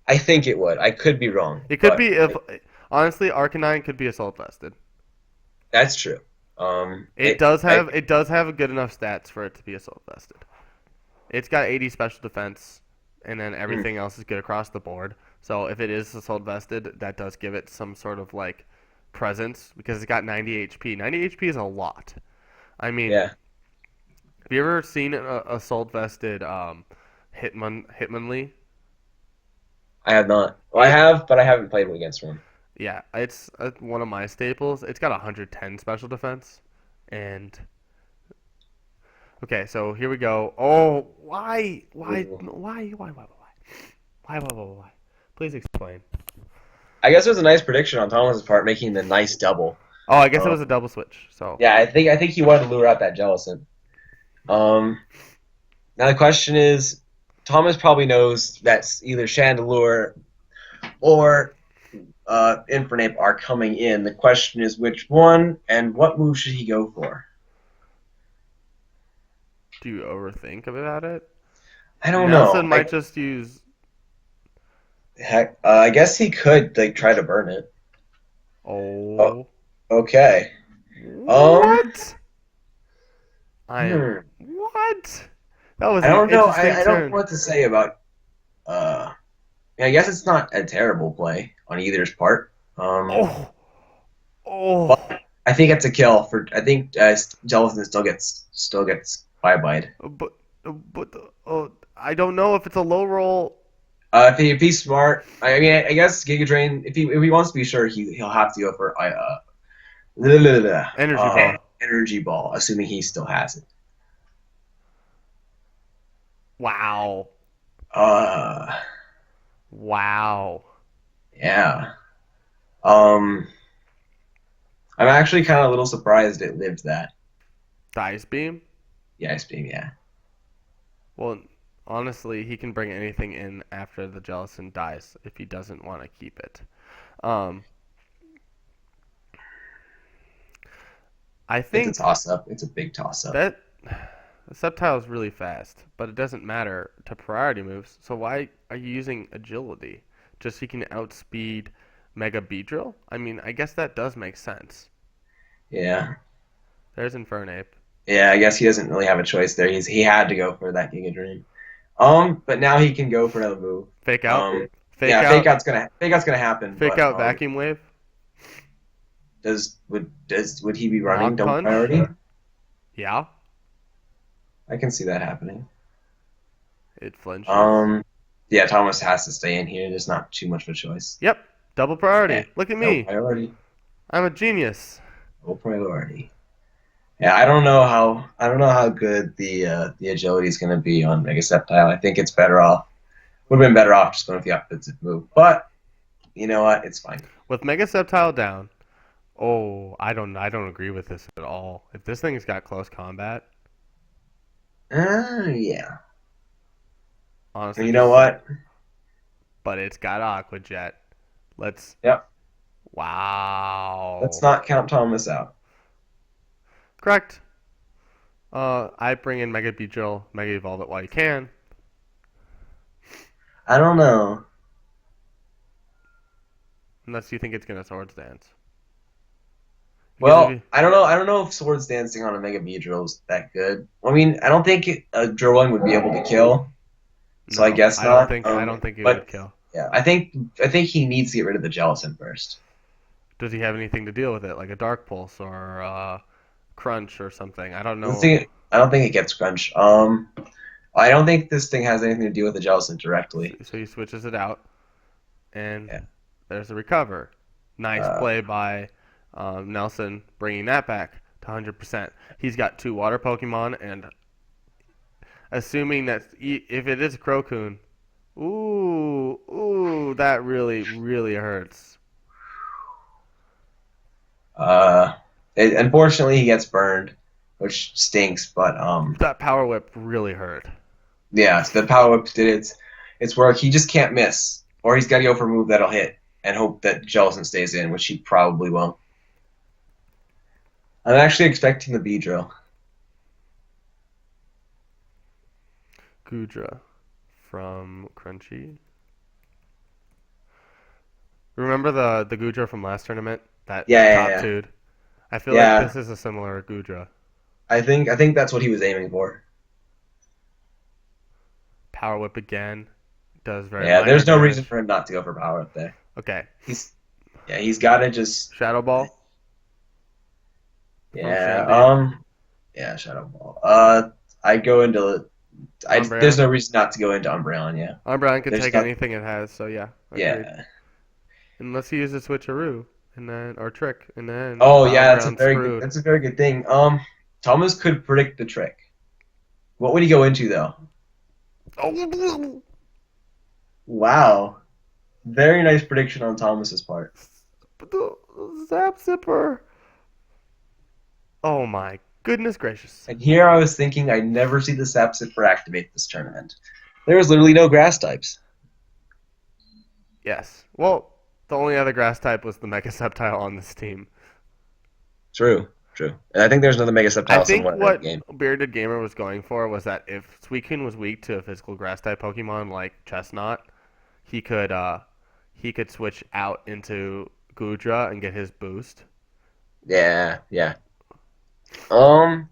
I think it would. I could be wrong, It could but be if honestly, Arcanine could be assault vested. that's true. It does have a good enough stats for it to be assault vested. It's got 80 special defense, and then mm, everything else is good across the board. So if it is assault vested, that does give it some sort of like presence because it's got 90 HP. 90 HP is a lot. I mean, yeah, have you ever seen an assault vested Hitmonlee? I have not. Well, I It have, but I haven't played against one. Yeah, it's one of my staples. It's got 110 special defense, and okay, so here we go. Oh, Ooh. why? Please explain. I guess it was a nice prediction on Thomas's part, making the nice double. Oh, I guess it Um, was a double switch. So yeah, I think he wanted to lure out that Jellison. Um, Now the question is, Thomas probably knows that either Chandelure or Infernape are coming in. The question is which one and what move should he go for? do you overthink about it? I don't know. Nelson might just use. I guess he could like try to burn it. Oh, Oh, okay. Um, what? I am. hmm. What? That was I an don't know. interesting I don't know turn. what to say about. Uh, I guess it's not a terrible play on either's part. Oh, But oh. I think it's a kill for. I think Jellison still gets bye-bye. But but I don't know if it's a low roll. If he's smart, I mean, I guess Giga Drain. If he wants to be sure, he'll have to go for Energy ball. energy ball, assuming he still has it. Wow. Uh, Wow. yeah. Um, I'm actually kind of a little surprised it lived that. Dice beam. Yeah, ice beam. Yeah, Well, honestly, he can bring anything in after the Jellison dies if he doesn't want to keep it. Um, I it's a think toss up. It's a big toss up. that the Sceptile is really fast, but it doesn't matter to priority moves. So why are you using agility? Just so you can outspeed Mega Beedrill? I mean, I guess that does make sense. Yeah, There's Infernape. yeah. I guess he doesn't really have a choice there. He had to go for that Giga Drain. But now he can go for another move. Fake out. Um, Fake yeah, out. fake out's gonna happen. Fake But out vacuum wave. would he be running Mach double punch. priority? Yeah. I can see that happening. It flinches. Um, yeah, Thomas has to stay in here. There's not too much of a choice. Yep. Double Yeah, priority. Look at no me. priority. I'm a genius. No priority. Yeah, I don't know how good the agility is going to be on Mega Sceptile. I think it's better off. Would have been better off just going with the offensive move. But you know what? It's fine. With Mega Sceptile down. Oh, I don't agree with this at all. If this thing's got close combat, Yeah. honestly You know just what? but it's got Aqua Jet. Let's Yep. Let's wow. not count Thomas out. Correct. I bring in Mega Beedrill, Mega Evolve it while you can. I don't know. Unless you think it's gonna Swords Dance. Because if Well, you I don't know. I don't know if Swords Dancing on a Mega Beedrill is that good. I mean, I don't think a Drilling would be able to kill, so I no, guess not. I don't think it would But kill. yeah, I think he needs to get rid of the Jellicent first. Does he have anything to deal with it, like a Dark Pulse or Crunch or something? I don't The know. thing, I don't think it gets Crunch. I don't think this thing has anything to do with the Jellicent directly. So he switches it out, and Yeah. there's the recover. Nice Uh, play by Nelson, bringing that back to 100%. He's got two water Pokemon, and assuming that if it is Crocoon, that really hurts. uh, Unfortunately, he gets burned, which stinks. But That Power Whip really hurt. yeah, so the Power Whip did its work. He just can't miss, or he's got to go for a move that'll hit and hope that Jellicent stays in, which he probably won't. I'm actually expecting the B drill. Gudra from Crunchy. Remember the Gudra from last tournament that Yeah, yeah, top yeah. two'd? I feel like Yeah, this is a similar Gudra. I think that's what he was aiming for. Power Whip again does very Yeah, minor there's no reason damage. for him not to go for power up there. Okay, He's yeah, he's got to just Shadow Ball from yeah, Shandy. yeah, Shadow Ball. I go into there's Umbreon. no reason not to go into Umbreon, yeah. Umbreon can There's take not anything it has, so yeah, agreed. yeah. Unless he uses Switcheroo and then or Trick, and then Oh yeah, Umbreon's screwed. that's a very good thing. Thomas could predict the trick. What would he go into though? Oh, Wow. Very nice prediction on Thomas's part. the Zap Zipper. Oh my goodness gracious. And here I was thinking I'd never see the Sapsipper activate this tournament. There was literally no grass types. Yes. Well, the only other grass type was the Mega Sceptile on this team. True, true. And I think there's another Mega I Sceptile think somewhere in the what game. Bearded Gamer was going for was that if Suicune was weak to a physical grass type Pokemon like Chestnut, he could he could switch out into Gudra and get his boost. Yeah, yeah. Um,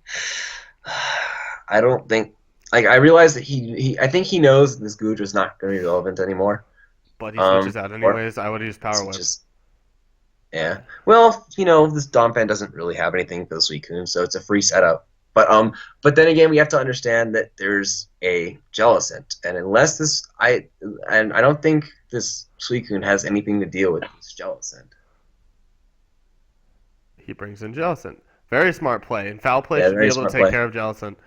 I don't think. Like I realize that I think he knows this Goodra's not going to be relevant anymore. But he switches out Or anyways. I would use Power it's Whip. just yeah. Well, this Donphan doesn't really have anything for the Suicune, so it's a free setup. But then again, we have to understand that there's a Jellicent, and unless I don't think this Suicune has anything to deal with this Jellicent. He brings in Jellicent. Very smart play. And Foul Play Yeah, should be very able to smart take play. care of Jellicent.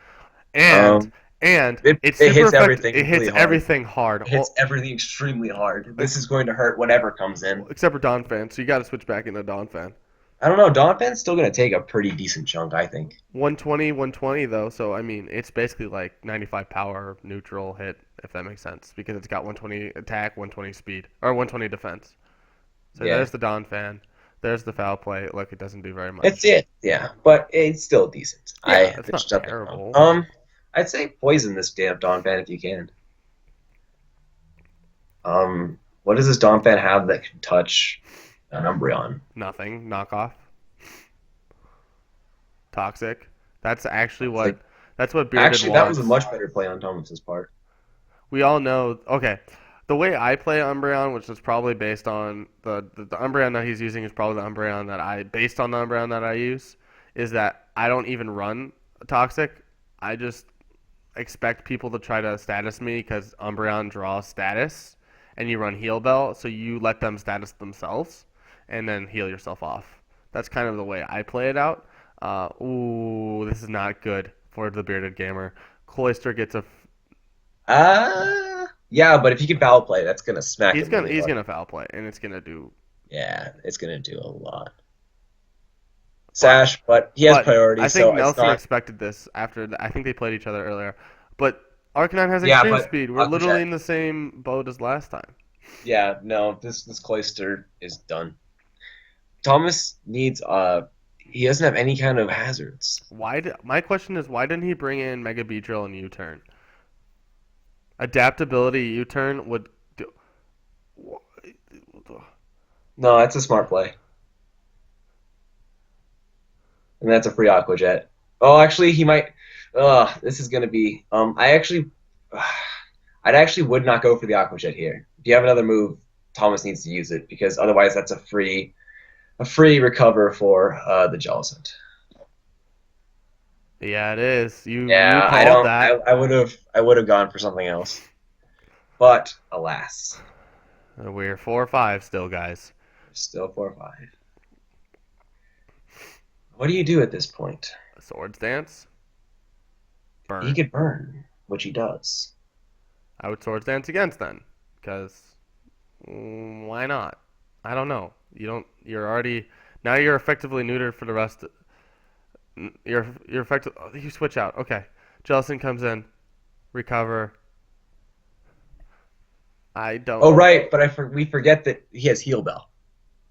And Um, and it's it super hits effective. everything It really hits hard. everything hard. It hits everything extremely hard. Like, This is going to hurt whatever comes in. except for Donphan, so you got to switch back into Donphan. I don't know. Donphan's still going to take a pretty decent chunk, I think. 120, 120 though, so I mean, it's basically like 95 power neutral hit, if that makes sense, because it's got 120 attack, 120 speed, or 120 defense. So Yeah, there's the Donphan, there's the Foul Play. Look, it doesn't do very that's much. it. Yeah, but it's still decent. Yeah, I it's not pitched up and terrible. I'd say poison this damn Donphan if you can. What does this Donphan have that can touch an Umbreon? Nothing. Knockoff. Toxic. That's actually It's like, what Bearded actually, that was a wants. much better play on Thomas's part. We all know. Okay, the way I play Umbreon, which is probably based on the Umbreon that he's using, is probably the Umbreon that I based on the Umbreon that I use, is that I don't even run Toxic. I just expect people to try to status me because Umbreon draws status, and you run Heal Bell, so you let them status themselves, and then heal yourself off. That's kind of the way I play it out. Ooh, this is not good for the Bearded Gamer. Cloyster gets a. Yeah, but if you can foul play, that's gonna smack him really He's hard. gonna foul play, and it's gonna do. Yeah, it's gonna do a lot. But Sash, but he has I priority, think so it's Nelson not. expected this after. I think they played each other earlier, but Arcanine has Yeah, extreme but speed. We're literally Aquajet. in the same boat as last time. Yeah, no, this Cloyster is done. Thomas needs he doesn't have any kind of hazards. My question is why didn't he bring in Mega Beedrill and U-turn? Adaptability U-turn would do. No, that's a smart play. And that's a free Aquajet. Oh, actually, he might. This is gonna be. I'd actually would not go for the Aquajet here. If you have another move, Thomas needs to use it because otherwise, that's a free recover for the Jellicent. Yeah, it is. You Yeah, I called don't. that. I would have gone for something else, but alas, We're 4 or 5 still, guys. still 4-5. What do you do at this point? Swords Dance, He burn. could burn, which he does. I would Swords Dance against then, because why not? I don't know. You don't. You're already now. You're effectively neutered for the rest. You're effective. Oh, you switch out. Okay. Jellicent comes in, recover. I don't. Oh right, but we forget that he has Heal Bell.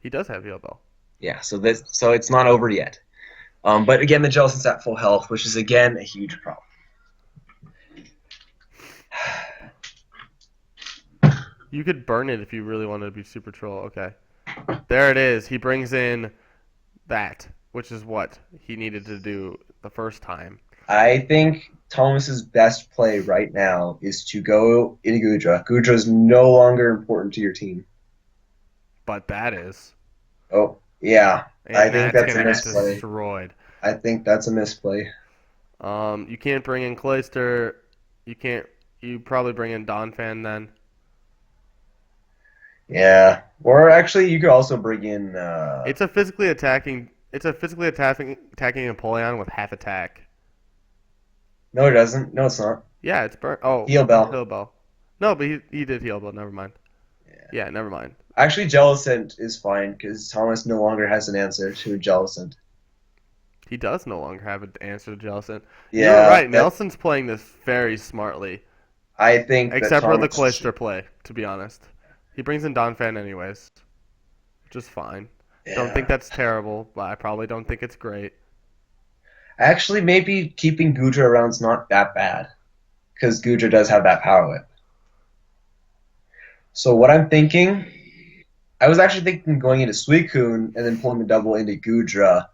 He does have Heal Bell. Yeah, so it's not over yet. But again, the Jellicent's at full health, which is again a huge problem. You could burn it if you really wanted to be super troll. Okay. There it is. He brings in that, which is what he needed to do the first time. I think Thomas's best play right now is to go into Gudra. Gudra is no longer important to your team. But that is. Oh, yeah. I And think that's that's going a to get misplay. destroyed. I think that's a misplay. You can't bring in Clayster. You can't. You probably bring in Donphan then. Yeah. Or actually, you could also bring in. It's a physically attacking. It's a physically attacking Empoleon with half attack. No, it doesn't. No, it's not. Yeah, it's burn. Oh, Heal Bell. Heal Bell. No, but he did Heal Bell. Never mind. Yeah. Yeah, never mind. Actually, Jellicent is fine because Thomas no longer has an answer to Jellicent. He does no longer have an answer to Jellicent. You're Yeah, right. that Nelson's playing this very smartly, I think that except for the Thomas. Clayster play. To be honest, he brings in Donphan anyways, which is fine. Don't think Yeah. that's terrible, but I probably don't think it's great. Actually, maybe keeping Gudra around's not that bad because Gudra does have that power whip. So what I'm thinking, I was actually thinking going into Suicune and then pulling the double into Gudra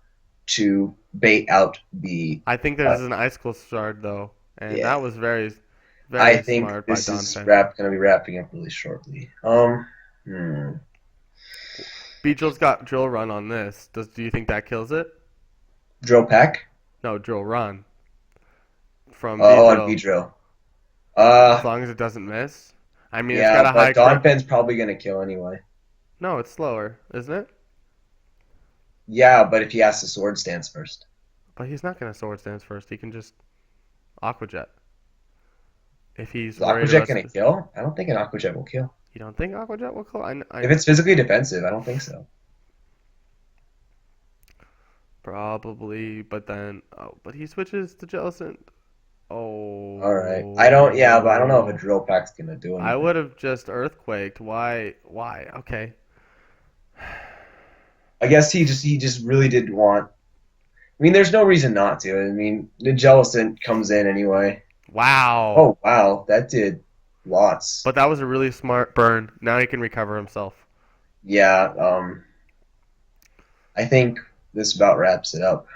to bait out the. I think Uh, there's an Icicle Shard though, and yeah, that was very, I very think smart by this is Donphan. going to be wrapping up really shortly. Hmm. Beedrill's got Drill Run on this. Do you think that kills it? Drill Pack. No, Drill Run from Oh, on Beedrill. Beedrill. As Uh, long as it doesn't miss. I mean, it's yeah, got a high but crit. Donphan's probably going to kill anyway. No, it's slower, isn't it? Yeah, but if he has to sword stance first. But he's not gonna Swords Dance first. He can just Aqua Jet if he's Is worried Aquajet about. going to kill? I don't think an Aquajet will kill. You don't think Aqua Jet will kill? If it's physically defensive, I don't think so. Probably, but then but he switches to Jellicent. All right. I don't. Yeah, but I don't know if a Oh, drill pack's gonna do I anything. would have just Earthquaked. Why? Why? Okay. I guess he just really didn't want. I mean, there's no reason not to. I mean, the Jellicent comes in anyway. Wow. Oh wow, that did lots. But that was a really smart burn. Now he can recover himself. Yeah. I think this about wraps it up.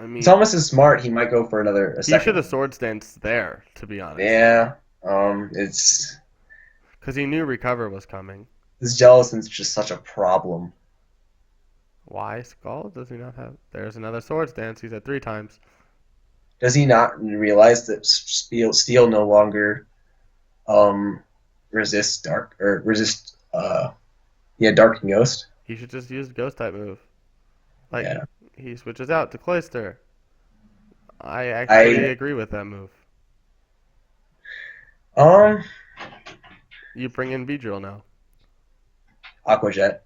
I If mean, Thomas is smart, he might go for a he should second have one. Swords Danced there, to be honest, Yeah. It's because he knew recover was coming. this Jellicent's just such a problem. Why Skull? Does he not have? There's another Swords Dance. He's at 3 times. Does he not realize that steel no longer um resist dark or resist yeah, dark and ghost? He should just use Ghost type move. Like Yeah. he switches out to Clayster. I actually I agree with that move. um You bring in Beedrill now. Aquajet.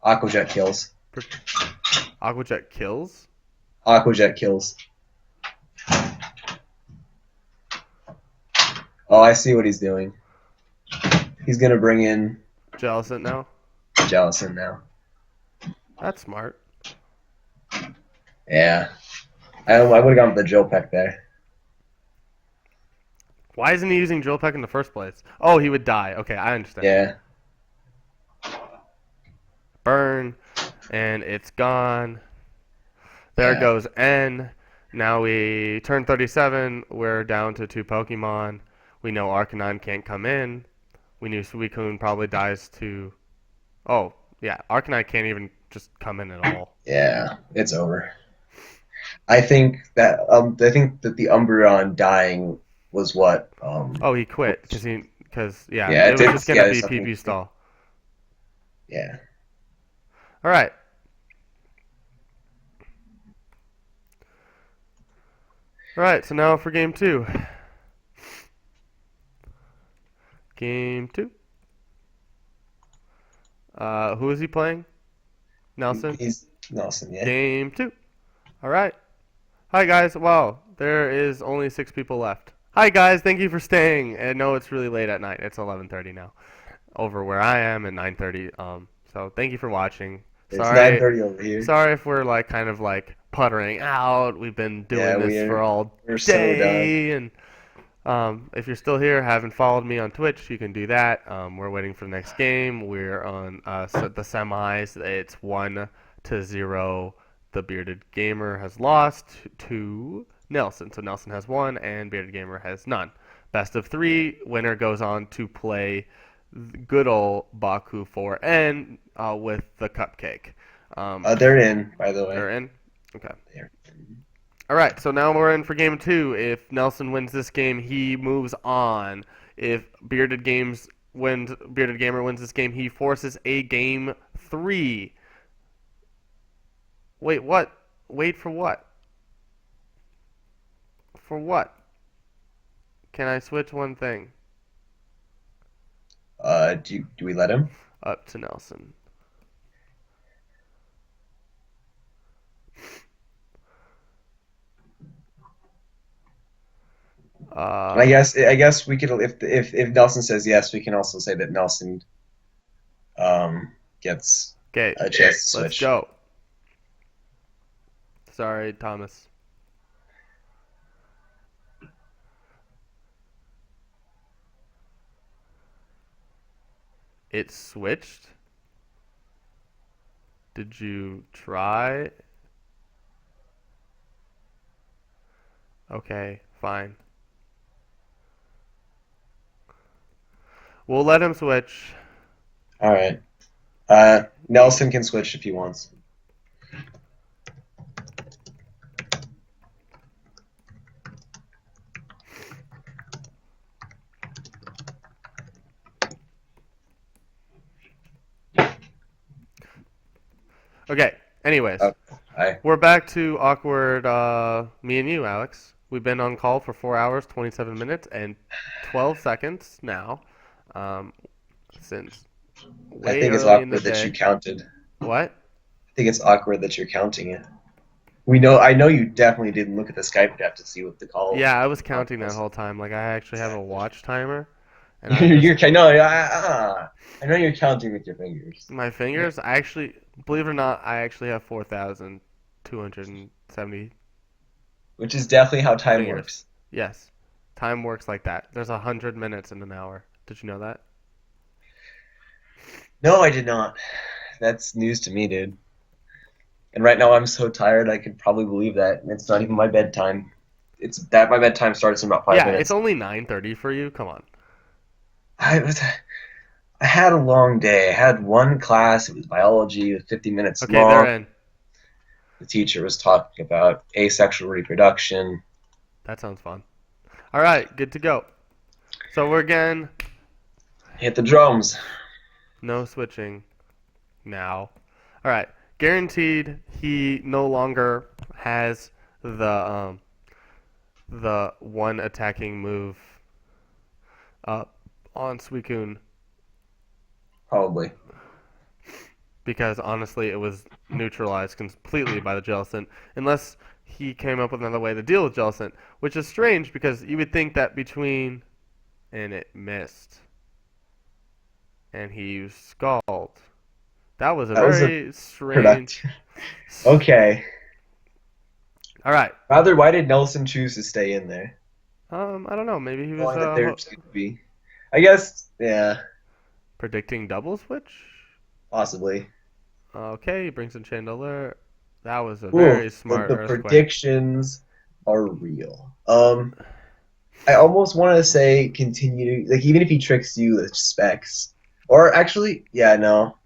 Aquajet kills. Aqua Jet kills. Aquajet kills. Oh, I see what he's doing. He's gonna bring in Jellicent now. Jellison now. That's smart. Yeah. I would have gone with the Joe Peck there. Why isn't he using Drill Peck in the first place? Oh, he would die. Okay, I understand. Yeah. Burn, and it's gone. There Yeah. goes N. Now we turn 37. We're down to 2 Pokemon. We know Arcanine can't come in. We knew Suicune probably dies to. Oh, yeah. Arcanine can't even just come in at all. Yeah. It's over. I think that the Umbreon dying was what Oh, he quit because yeah, yeah, it it was did just gonna be something. PP stall. Yeah. All right. All right. So now for game 2. Game 2. Who is he playing? Nelson. He's Nelson, yeah. Game 2. All right. Hi guys. Wow, there is only 6 people left. Hi guys. Thank you for staying. And no, it's really late at night. It's 11:30 now, over where I am at 9:30. So thank you for watching. It's Sorry. 9:30 over here. Sorry if we're like kind of like puttering out. We've been doing Yeah, this for all we're so done. day, and If you're still here, haven't followed me on Twitch, you can do that. We're waiting for the next game. We're on the semis. It's 1-0. The Bearded Gamer has lost to Nelson. So Nelson has one, and Bearded Gamer has none. Best of three. Winner goes on to play good old Baku 4N with the cupcake. They're in, by the way. They're in? Okay. They're All right, so now we're in for game two. If Nelson wins this game, he moves on. If Bearded Gamer wins this game, he forces a game three. Wait, what? Wait for what? For what? Can I switch one thing? do we let him? Up to Nelson. And I guess we could if Nelson says yes, we can also say that Nelson gets Okay, a chance to let's switch. go. Sorry, Thomas. It switched? Did you try? Okay, fine. We'll let him switch. All right. Nelson can switch if he wants. Okay, anyways. Hi. We're back to awkward me and you, Alex. We've been on call for 4 hours, 27 minutes, and 12 seconds now. Since I way think it's early in the awkward that day. you counted. What? I think it's awkward that you're counting it. I know you definitely didn't look at the Skype graph to see what the call. Yeah, I was counting that whole time. Like, I actually have a watch timer. And I know you're counting with your fingers. my fingers, I actually, believe it or not, I actually have 4,270 Which is definitely how time fingers. works. Yes. Time works like that. There's 100 minutes in an hour. Did you know that? No, I did not. That's news to me, dude. And right now I'm so tired I could probably believe that. And it's not even my bedtime. It's that my bedtime starts in about 5 Yeah, minutes. it's only 9:30 for you. Come on. I had a long day. I had one class. It was biology, 50 minutes Okay, long. they're in. The teacher was talking about asexual reproduction. That sounds fun. All right, good to go. So we're again, Hit the drums. no switching now. All right, guaranteed he no longer has the one attacking move on Suicune Probably. because honestly it was neutralized completely by the Jellicent unless he came up with another way to deal with Jellicent, which is strange because you would think that between and it missed and he used Scald. That was a very strange. Okay. All right. Rather, why did Nelson choose to stay in there? I don't know. Maybe he Knowing that was there's going to be. I guess, yeah, predicting double switch. possibly. Okay, he brings in Chandelier. That was a Ooh, very smart the earthquake. predictions are real. I almost want to say continue, like even if he tricks you with specs, or actually, yeah, no.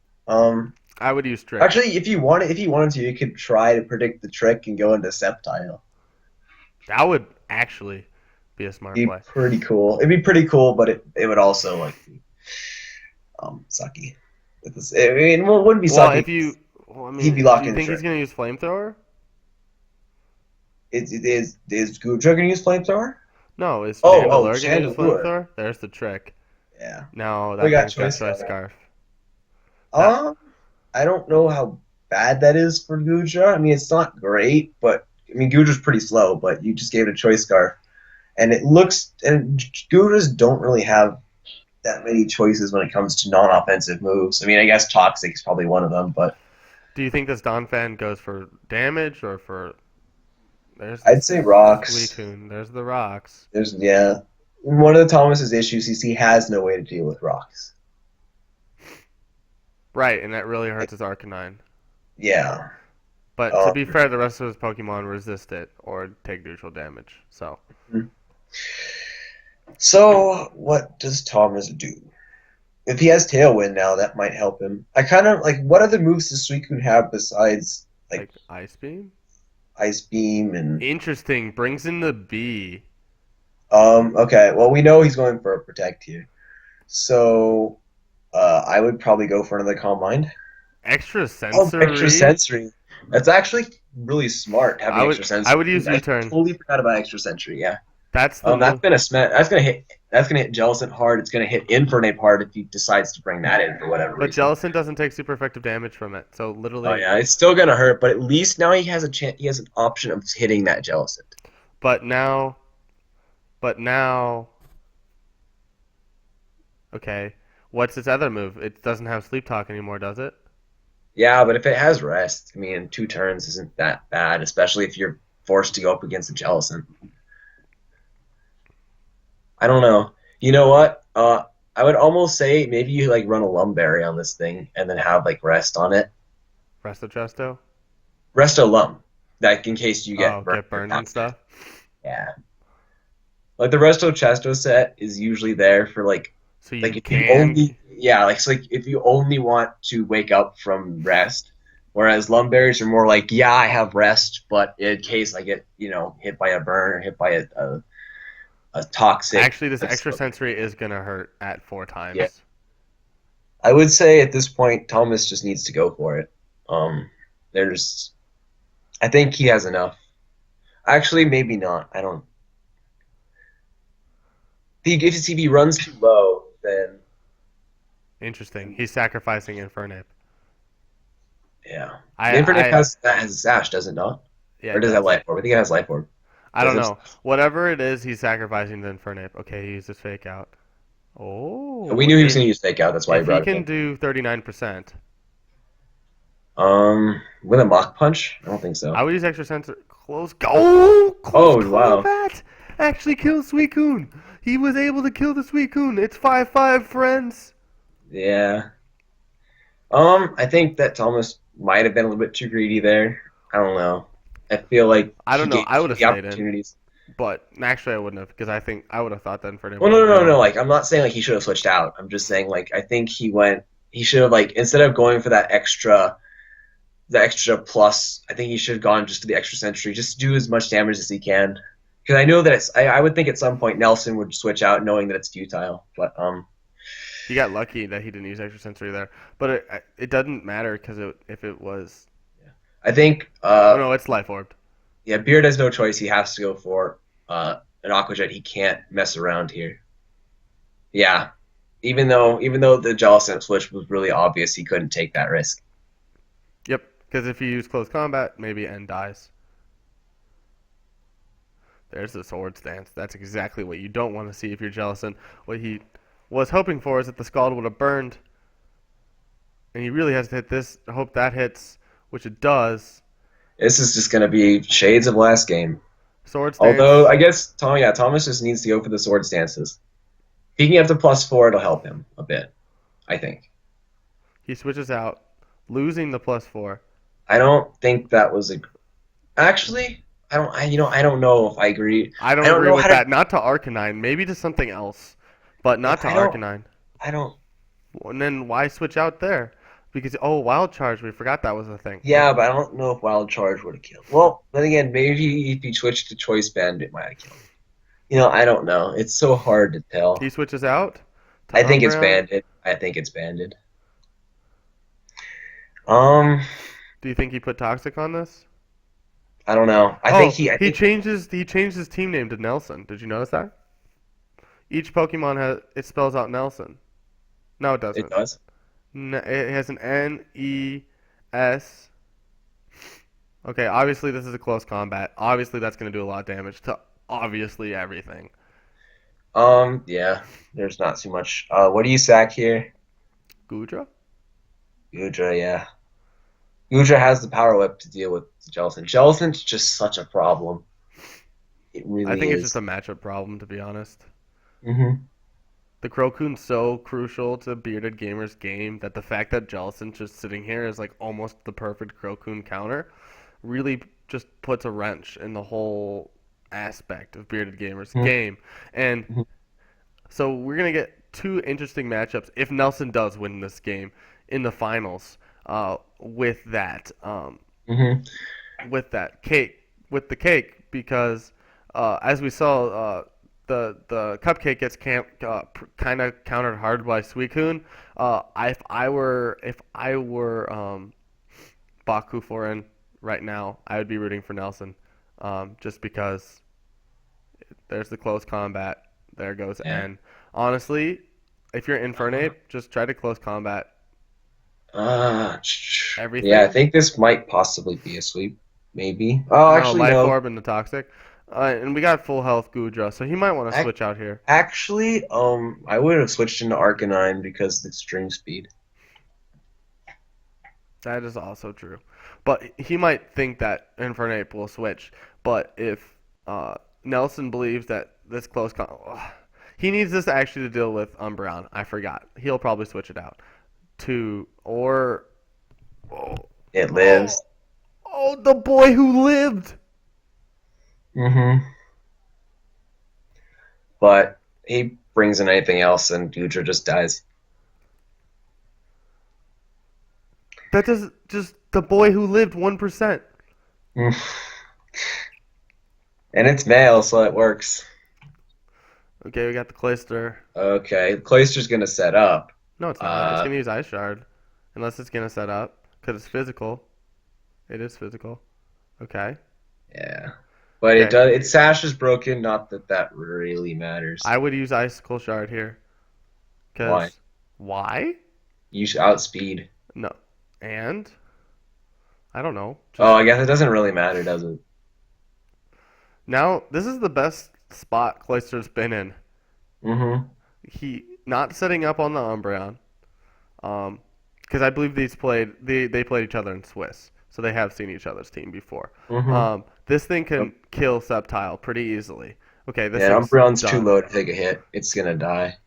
I would use trick. Actually, if you wanted to, you could try to predict the trick and go into Sceptile. That would actually be a smart It'd play. be pretty cool. It'd be pretty cool, but it would also like be sucky. I mean, well, it wouldn't be Well, sucky. if you, I mean, He'd be locked do you in think the he's trick. gonna use flamethrower? Is Goodra gonna use flamethrower? No, is Oh, Chandelure gonna use Chandelure. flamethrower? There's the trick. Yeah. Now We that got thing's got Choice Choice Scarf. Scarf. I don't know how bad that is for Goodra. I mean, it's not great, but I mean, Goodra's pretty slow. But you just gave it a Choice Scarf, and Goodras don't really have that many choices when it comes to non-offensive moves. I mean, I guess Toxic is probably one of them, but Do you think this Donphan goes for damage or for? I'd say rocks. Suicune. There's the rocks. Yeah. one of the Thomas's issues is he has no way to deal with rocks. Right, and that really Like, hurts his Arcanine. yeah. But to Um, be fair, the rest of his Pokemon resist it or take neutral damage. So so what does Thomas do? If he has Tailwind now, that might help him. I kind of like what other moves does Suicune have besides like like Ice Beam. Ice Beam and Interesting. Brings in the B. okay, well we know he's going for a Protect here. So I would probably go for another Calm Mind. Extra Oh, extra sensory. sensory. That's actually really smart having extra I sensory. would use I U-turn. totally forgot about extra sensory. Yeah. That's the That's move. gonna smash. That's gonna hit Jellicent hard. It's gonna hit Infernape hard if he decides to bring that in for whatever But reason. Jellicent doesn't take super effective damage from it. So Oh literally, yeah, it's still gonna hurt, but at least now he has a chance. He has an option of hitting that Jellicent. but now, but now, okay. What's its other move? It doesn't have Sleep Talk anymore, does it? Yeah, but if it has rest, I mean, 2 turns isn't that bad, especially if you're forced to go up against a Jellicent. I don't know. You know what? I would almost say maybe you like run a Lumberry on this thing and then have like rest on it. Resto Chesto? Rest a Lum, like in case you get Oh, burned get or burned and knocked. stuff. Yeah, like the Resto Chesto set is usually there for So like you if you can. only yeah like so like if you only want to wake up from rest, whereas Lumberries are more like yeah I have rest, but in case I get hit by a burn or hit by a toxic. Actually, this extra sensory is gonna hurt at four Yeah, times. I would say at this point Thomas just needs to go for it. There's I think he has enough. Actually, maybe not. I don't. If he runs too low, then Interesting. He's sacrificing Infernape. yeah. I, Infinite I, has Sash, does it not? yeah, Or it does it have does. Life Orb? I think it has Life Orb. I Does don't it? know. Whatever it is, he's sacrificing the Infernape. Okay, he used his fake out. We Oh, knew he was going to use Fake Out. That's why he if he brought it can in. do 39%, With a Mach Punch? I don't think so. I would use extra sensor. Close Oh wow. combat. Actually, kill Suicune. He was able to kill the Suicune. It's 5-5, friends. Yeah. I think that Thomas might have been a little bit too greedy there. I don't know. I feel like I he don't know. gave I would you have the stayed in, opportunities. but actually I wouldn't have because I think I would have thought that Infernape Well, would no, have no, no, no. killed. Like, I'm not saying like he should have switched out. I'm just saying like I think he should have like instead of going for the extra plus, I think he should have gone just to the extra century, just do as much damage as he can. Because I know that I would think at some point Nelson would switch out knowing that it's futile. But He got lucky that he didn't use extra sensory there, but it doesn't matter because if it was, I think oh no, it's life orbed. yeah, Beard has no choice. He has to go for an Aqua Jet. He can't mess around here. Yeah, even though the Jellicent switch was really obvious, he couldn't take that risk. Yep, because if you use close combat, maybe N dies. There's the sword stance. That's exactly what you don't want to see if you're Jellicent. What he was hoping for is that the Scald would have burned, and he really has to hit this. Hope that hits, which it does. This is just gonna be shades of last game. Sword Although stance. I guess Thomas just needs to go for the sword stances. If he can get to +4, it'll help him a bit. I think. He switches out, losing the +4. I don't think that was a. Actually, I don't. I don't know if I agree. I I don't don't agree know with how to. that. Not to Arcanine, maybe to something else, but Yeah, not to Arcanine. I don't. And then why switch out there? Because Wild Charge, we forgot that was a thing. Yeah, but I don't know if Wild Charge would have killed. Well, then again, maybe if he switched to Choice Band, it might have killed. I don't know. It's so hard to He tell. switches out to I think it's Umbreon. banded. I think it's banded. Um, Do you think he put Toxic on this? I don't know. I think Oh, he. I he think changes he changed his team name to Nelson. Did you notice that? Each Pokemon has it spells out Nelson. No, it it doesn't. does. It has an N-E-S. Okay, obviously this is a close combat. Obviously that's going to do a lot of damage to obviously everything. Yeah. There's not too much. What do you sack here? Gudra? Gudra, yeah. Gudra has the power whip to deal with Jellicent. Jellicent's just such a problem. It I really think it's just is. a matchup problem, to be honest. Mhm. The Crocoon's so crucial to Bearded Gamer's game that the fact that Jellicent's just sitting here is like almost the perfect Crocoon counter really just puts a wrench in the whole aspect of Bearded Gamer's Mhm. game. And Mhm. so we're gonna get two interesting matchups if Nelson does win this game in the finals. With that, Mhm. with that cake, with the cake, because as we saw, the cupcake gets kind of countered hard by Suicune. If I were Baku Foreign right now, I would be rooting for Nelson, just because there's the close combat. There goes Yeah. N. Honestly, if you're Infernape, just try to close combat Yeah, I everything. think this might possibly be a sweep. Maybe. Oh, No, actually, Life no. Orb and the Toxic. And we got full health Gudra, so he might want to Ac- switch out here. Actually, I would have switched into Arcanine because of the extreme speed. That is also true. But he might think that Infernape will switch. But if Nelson believes that this he needs this actually to deal with Umbreon. I forgot. He'll probably switch it out to or oh It oh, lives. oh the boy who lived. Mm-hmm. But he brings in anything else, and Gudra just dies. That does just the boy who lived 1%. Mm. And it's male, so it works. Okay, we got the Clayster. Okay, Cloyster's gonna set up. No, it's not. It's Uh, gonna use Ice Shard, unless it's gonna set up because it's physical. It is physical. Okay. yeah, but it Okay. does. Its sash is broken. Not that that really matters. I would use Icicle Shard here. Why? Cause why? You should outspeed. No. And I don't know. Oh, Just I guess it doesn't really matter, does it? now this is the best spot Cloyster's been in. Mm-hmm. He not setting up on the Umbreon. Because I believe they played each other in Swiss, so they have seen each other's team before. Mm-hmm. This thing can kill Sceptile pretty easily. Okay, this Yeah, thing's Umbreon's too done. low to take a hit. It's gonna die.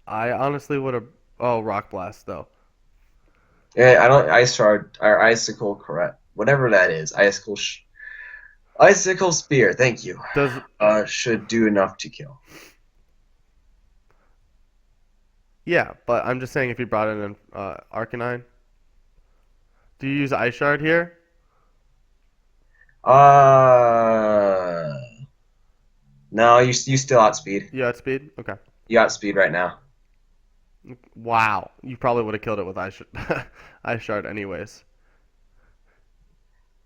I honestly would have. Oh, Rock Blast though. Yeah, I don't ice shard or icicle correct. Whatever that is. Icicle spear, thank you. Does Should do enough to kill. yeah, but I'm just saying if you brought in an Arcanine, do you use Ice Shard here? Uh no, you still outspeed. You outspeed? Okay. You outspeed right now. Wow, you probably would have killed it with Ice Shard anyways.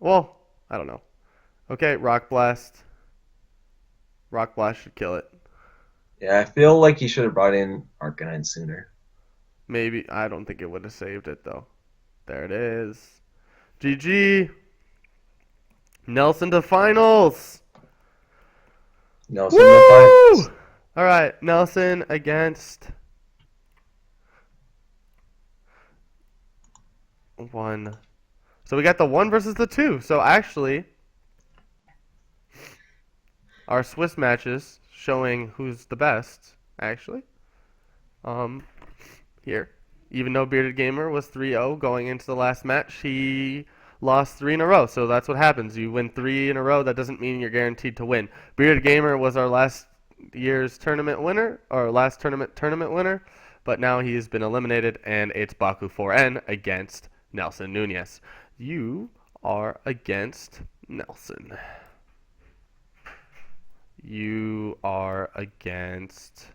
Well, I don't know. Okay, Rock Blast. Rock Blast should kill it. Yeah, I feel like you should have brought in Arcanine sooner. Maybe I don't think it would have saved it though. There it is. GG. Nelson to finals. Nelson in the Woo! finals. All right, Nelson against one. So we got the one versus the two. So actually, our Swiss matches showing who's the best. Actually, um, here. Even though Bearded Gamer was 3-0 going into the last match, he lost 3 in a row. So that's what happens. You win 3 in a row. That doesn't mean you're guaranteed to win. Bearded Gamer was our last year's tournament winner, or last tournament winner, but now he's been eliminated, and it's Baku 4N against Nelson Nunez. You are against Nelson. You are against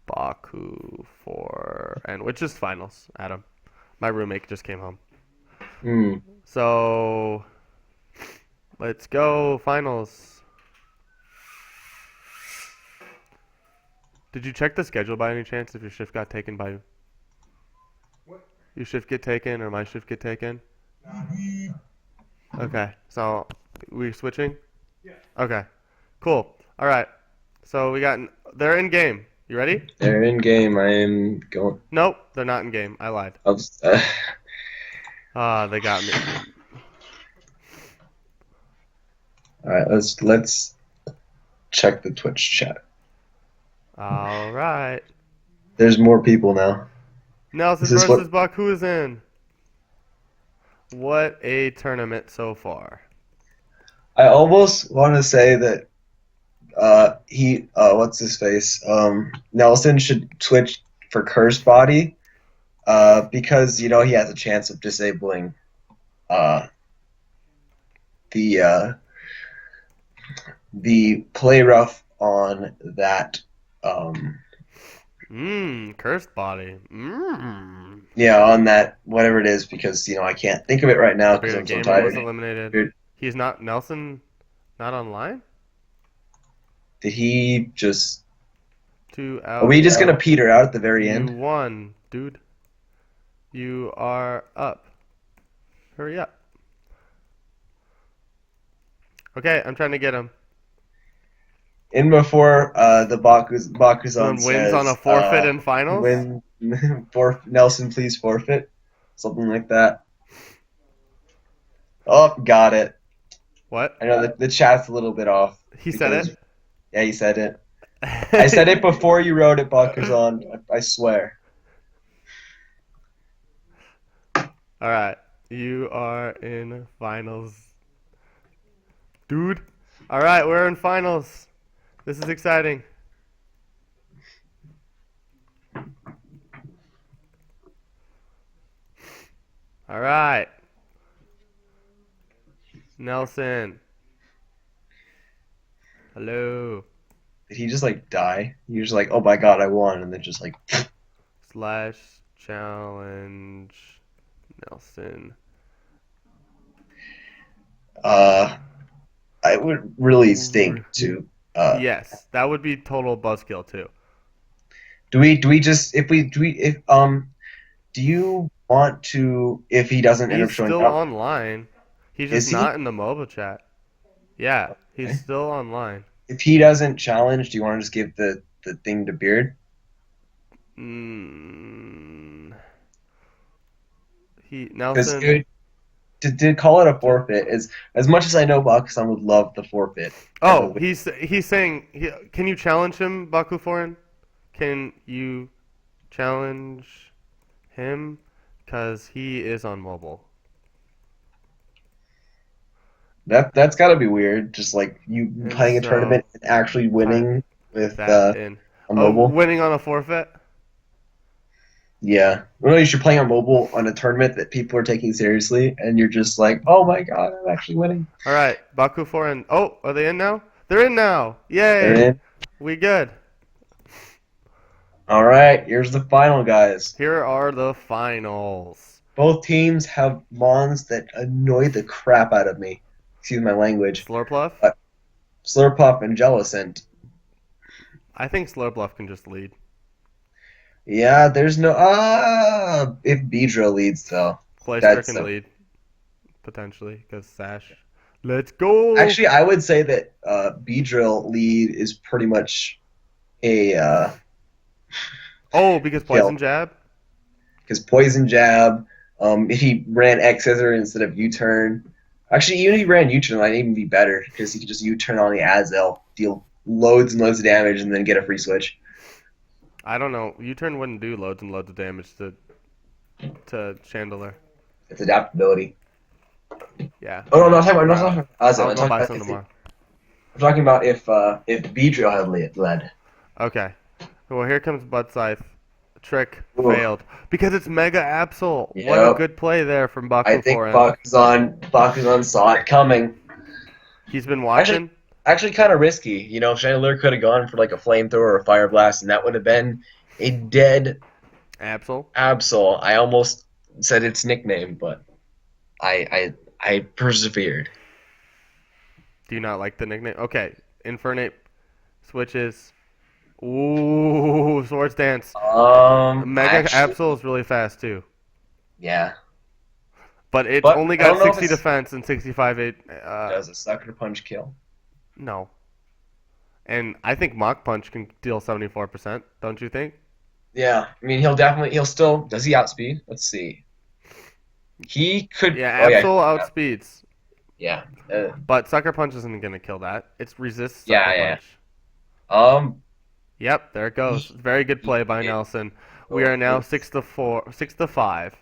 Baku for and which is finals, Adam. My roommate just came home. Hmm. So let's go finals. Did you check the schedule by any chance if your shift got taken by What? your shift get taken or my shift get taken? No, I don't think so. Okay. So we switching? Yeah. Okay. Cool. All right. So we got they're in game. You ready? They're in game. I am going. Nope, they're not in game. I lied. I'll Ah, they got me. right, let's check the Twitch chat. All right. There's more people now. Nelson This is what versus Bakuzen. What a tournament so far. I almost want to say that what's his face? Nelson should switch for Cursed Body, because he has a chance of disabling uh the uh the play rough on that Cursed body. on that whatever it is, because I can't think of it right now because Bearded I'm so Gamer was tired. eliminated. He's not Nelson. Not online. Did he just? 2 out. Are we just gonna peter out at the very You end? won, dude. You are up. Hurry up. Okay, I'm trying to get him. In before the Bakuzan Someone wins says on a forfeit in finals. Win Nelson, please forfeit, something like that. Oh, got it. What? I know that the chat's a little bit off. He said it. Yeah, he said it. I said it before you wrote it, Bakuzan. I swear. All right, you are in finals, dude. All right, we're in finals. This is exciting. All right, Nelson. Hello. Did he just die? He was oh my god, I won, and then just Slash challenge Nelson. I would really stink to. Yes, that would be total buzzkill too. Do we just if do you want to, if he doesn't end up He's showing still up? online. He's Is just he? not in the mobile chat. Yeah, Okay. he's still online. If he doesn't challenge, do you want to just give the thing to Beard? Because Nelson. to call it a forfeit is, as much as I know Bakusan would love the forfeit. Oh, he's saying, can you challenge him, Bakuforin? Can you challenge him? Because he is on mobile. That's got to be weird. Just you And playing a so, tournament and actually winning with that in. on mobile. Winning on a forfeit? Yeah. Well, you're playing on mobile on a tournament that people are taking seriously, and you're just oh my god, I'm actually winning. All right, Bakuforin. Oh, are they in now? They're in now. Yay. They're in. We good. All right, here's the final, guys. Here are the finals. Both teams have mons that annoy the crap out of me. Excuse my language. Slurpluff? Slurpuff and Jellicent. I think Slurpluff can just lead. Yeah, there's no if Beedrill leads though. Clayster can lead potentially because Sash. Let's go. Actually, I would say that Beedrill lead is pretty much a because Poison Jab. Because Poison Jab. If he ran X Scissor instead of U-turn. Actually, even if he ran U-turn, that'd even be better because he could just U-turn on the Azel, deal loads and loads of damage, and then get a free switch. I don't know. U-turn wouldn't do loads and loads of damage to Chandelier. It's adaptability. Yeah. Oh no, I'm not talking about Azel. I'll go buy some tomorrow. I'm talking about if Beedrill had led. Okay. Well, here comes Bud Scythe. Trick failed because it's Mega Absol. Yep. What a good play there from Baku. I think Bakuzan saw it coming. He's been watching. Actually kind of risky. Chandelier could have gone for a flamethrower or a fire blast, and that would have been a dead Absol. I almost said its nickname, but I persevered. Do you not like the nickname? Okay. Infernate switches. Ooh, Swords Dance. Mega Absol is really fast too. Yeah. But it's only got 60 defense and 65 8. Does a sucker punch kill? No. And I think Mach Punch can deal 74%, don't you think? Yeah. I mean, he'll still. Does he outspeed? Let's see. He could. Yeah, Absol outspeeds. Yeah. But Sucker Punch isn't going to kill that. It's resist Sucker Yeah, yeah. Punch. Um. Yep, there it goes. Very good play by Nelson. We Oh, are now 6-5.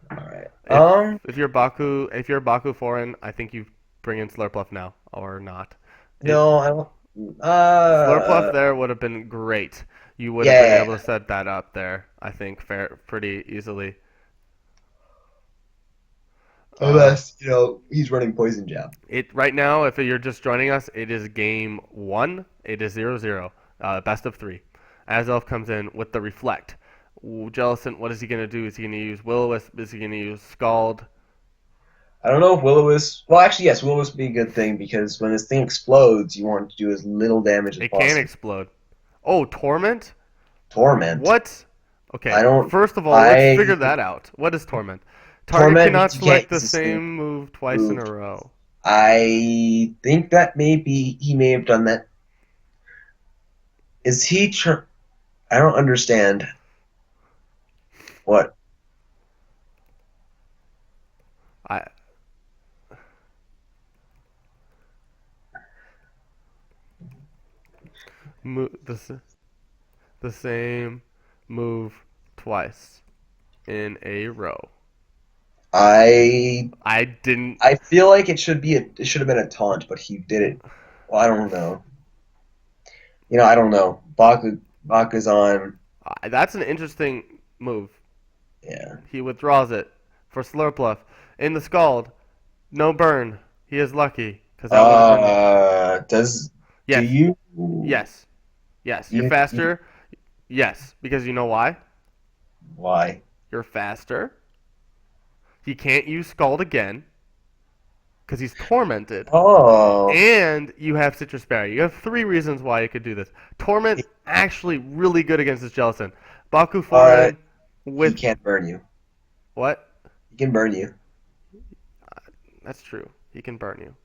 all right. If you're Baku foreign, I think you bring in Slurpluff now or not. No, I don't. Slurpluff there would have been great. You would have been Yeah. able to set that up there, I think, pretty easily. Unless he's running Poison Jab. Right now, if you're just joining us, it is game 1. It is 0-0, best of 3. Azelf comes in with the Reflect. Jellicent, what is he going to do? Is he going to use Will-O-Wisp? Is he going to use Scald? I don't know if Will-O-Wisp. Well, actually, yes, Will-O-Wisp would be a good thing because when this thing explodes, you want to do as little damage as It possible. can explode. Oh, Torment? Torment. What? Okay, I don't. first of all, let's figure that out. What is Torment? Target Torment cannot means you select can't the use the same same move twice in a row. I think that maybe he may have done that. Is he? I don't understand. What? I move the same move twice in a row. I didn't. I feel like it should have been a taunt, but he did it. Well, I don't know. I don't know. Baku's on. That's an interesting move. Yeah. He withdraws it for Slurpluff. In the Scald, no burn. He is lucky because that would have been. Do Yes. you? Yes. Yes. You're You- faster. Yes, because you know why? Why? You're faster. He can't use Scald again because he's tormented. Oh. And you have Citrus Berry. You have 3 reasons why you could do this. Torment actually really good against this Jellicent. Baku Foreign He with can't burn you. what? He can burn you. That's true. He can burn you.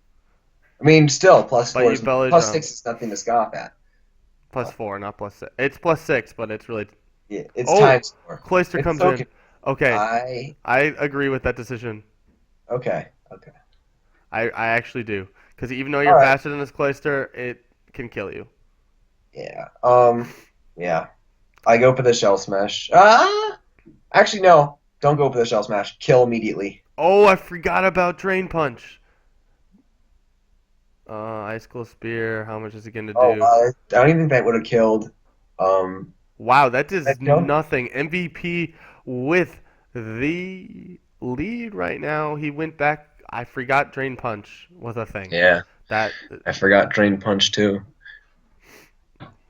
I mean, still plus But 4. you belly Plus jump. 6 is nothing to scoff at. +4, not +6. It's +6, but it's really. Yeah, it's Oh, times 4. Cloyster It's comes okay. in. Okay, I agree with that decision. Okay. I actually do. Because even though you're Alright. faster than this Cloyster, it can kill you. Yeah. Yeah. I go for the Shell Smash. Actually, no. Don't go for the Shell Smash. Kill immediately. Oh, I forgot about Drain Punch. Icicle Spear, how much is he going to do? I don't even think that would have killed. Wow, that does That killed? nothing. MVP with the lead right now. He went back. I forgot Drain Punch was a thing. Yeah. That I forgot Drain Punch too.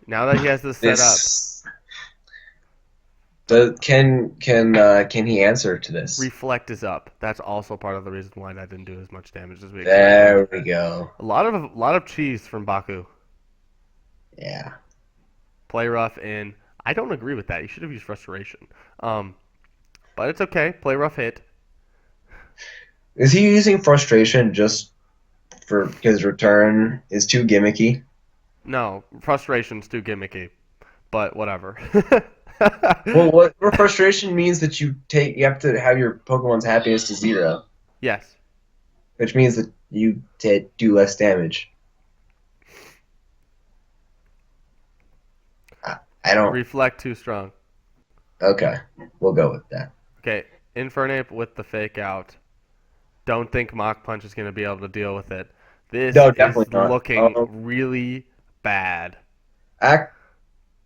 now that he has this set up, Can he answer to this? Reflect is up. That's also part of the reason why that didn't do as much damage as we expected. There we go. A lot of cheese from Baku. Yeah. Play rough in. I don't agree with that. You should have used Frustration. But it's okay. Play rough hit. Is he using Frustration just for his return is too gimmicky? No, Frustration's too gimmicky. But whatever. Well, what Frustration means that you have to have your Pokemon's happiness to 0, Yes. which means that you do less damage. I don't. Reflect too strong. Okay, we'll go with that. Okay, Infernape with the fake out. Don't think Mach Punch is going to be able to deal with it. This No, is definitely not. looking really bad.